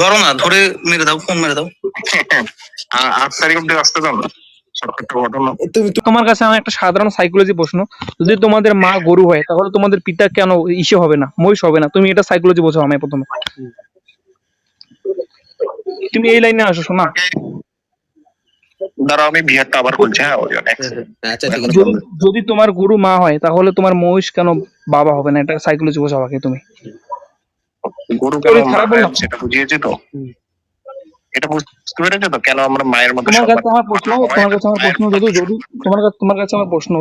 ধরো না, ধরে মেরে দাও, ফোন মেরে দাও। 8 তারিখ অব্দি আসতে দাও না। তোমার কাছে আমার একটা সাধারণ সাইকোলজি প্রশ্ন, যদি তোমাদের মা গরু হয় তাহলে তোমাদের পিতা কেন ইসে হবে না, মহিষ হবে না? তুমি এটা সাইকোলজি বোঝাও আমায় প্রথমে। তুমি এই লাইনে আসো শোনা। দাঁড়াও আমি বিহারটা আবার বলছি। হ্যাঁ আচ্ছা ঠিক আছে। যদি তোমার গরু মা হয় তাহলে তোমার মহিষ কেন বাবা হবে না? এটা সাইকোলজি বোঝাও আগে তুমি। গরু কেন সেটা বুঝিয়েছি তো, এটা বুঝতে পেরেছো তো কেন আমরা মায়ের মতো। তোমার কাছে আমার প্রশ্ন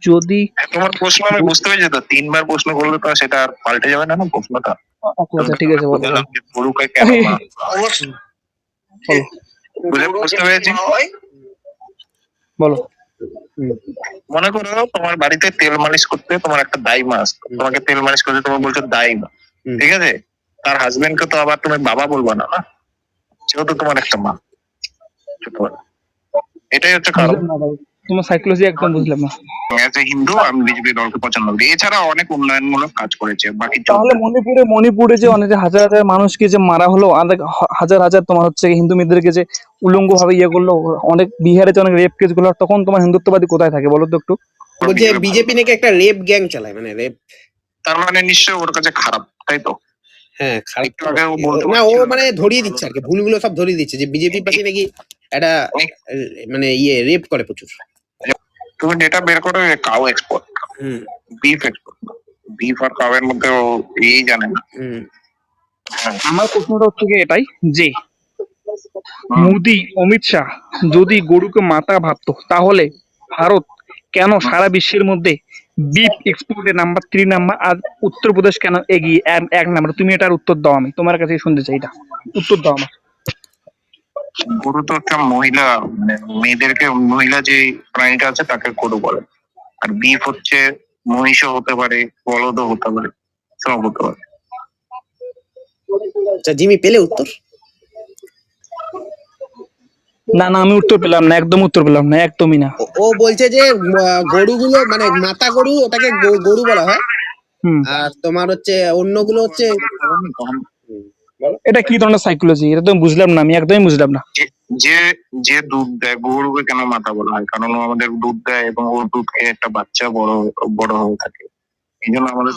যদি তোমার প্রশ্ন আমি বুঝতে পেরেছি তো, 3 বার প্রশ্ন করলে তো সেটা আর পাল্টে যাবে না না প্রশ্নটা। আচ্ছা ঠিক আছে বলো। গরুকে কেন মা বুঝতে পেরেছি, বলো। মনে করো তোমার বাড়িতে তেল মালিশ করতে তোমার একটা দাইমা আসতো, তোমাকে তেল মালিশ করতে তুমি বলছো দাইমা, ঠিক আছে? তার হাজবেন্ডকে তো আবার তুমি বাবা বলবা না, না? সেও তো তোমার একটা মা। এটাই হচ্ছে কারণ। তোমার সাইকোলজি একদম বুঝলাম না। হিন্দু আমি বিজেপি দলকে পছন্দ করি, এছাড়া অনেক উন্নয়নমূলক কাজ করেছে। বাকি তাহলে মণিপুরে যে অনেক হাজার হাজার মানুষকে যে মারা হলো, হাজার হাজার তোমার হচ্ছে হিন্দু মেয়েদেরকে যে উলঙ্গ ভাবে ইয়ে করলো, অনেক বিহারে যে অনেক রেপ কেস গুলো, তখন তোমার হিন্দুত্ববাদী কোথায় থাকে বলো তো একটু? বলছে বিজেপি নাকি একটা রেপ গ্যাং চালায়, মানে রেপ। তার মানে নিশ্চয়ই ওর কাছে খারাপ, তাই তো? হ্যাঁ খারাপ না, ও মানে ধরিয়ে দিচ্ছে আর কি, ভুলগুলো সব ধরিয়ে দিচ্ছে যে বিজেপি পার্টি নাকি একটা মানে রেপ করে প্রচুর। তুমি ডেটা বের করো, cow export, beef export, beef আর কাউয়ের মধ্যে এই জানে না। আমার প্রশ্নটা হচ্ছে এটাই যে মোদি অমিত শাহ যদি গরুকে মাতা ভাবতো তাহলে ভারত কেন সারা বিশ্বের মধ্যে বিফ এক্সপোর্টে নাম্বার 3 নাম্বার, আর উত্তরপ্রদেশ কেন এগিয়ে 1 নাম্বার? তুমি এটার উত্তর দাও, আমি তোমার কাছে শুনতে চাই, এটা উত্তর দাও আমার। গরু তো একটা মহিলা, মানে মেয়েদেরকে, মহিলা যে প্রাণীটা আছে তাকে গরু বলে। আর বিফ হচ্ছে মহিষও হতে পারে, বলদও হতে পারে, সব হতে পারে। আচ্ছা জিমি পেলে উত্তর? না আমি উত্তর পেলাম না, একদম উত্তর পেলাম না, একদমই না। ও বলছে যে গরুগুলো মানে মাতা গরু, ওটাকে গরু বলা হয়, আর তোমার হচ্ছে অন্যগুলো হচ্ছে। এটা কি ধরনের সাইকোলজি? এটা তো বুঝলাম না, আমি একদমই বুঝলাম না। যে দুধ দেয় গরুকে কেন মাতা বলা হয়? কারণ ও আমাদের দুধ দেয় এবং ওর দুধ খেয়ে একটা বাচ্চা বড় হয়ে থাকে, এই জন্য আমাদের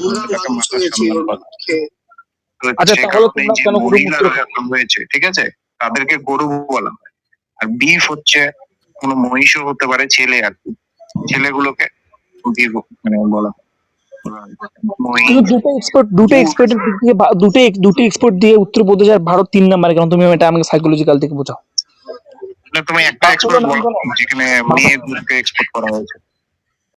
হয়েছে, ঠিক আছে? তাদেরকে গরু বলা হয়। আর বিফ হচ্ছে কোনো মহিষও হতে পারে, ছেলে আর কি, ছেলেগুলোকে বিফ মানে বলা হয়। দুটো এক্সপোর্ট দিয়ে উত্তরপ্রদেশ আর ভারত 3 নাম্বার কেন? তুমি এটা আমাকে সাইকোলজিক্যাল থেকে বোঝাও। তুমি একটা এক্সপোর্ট বলো যেখানে মেয়েদেরকে এক্সপোর্ট করা হয়েছে।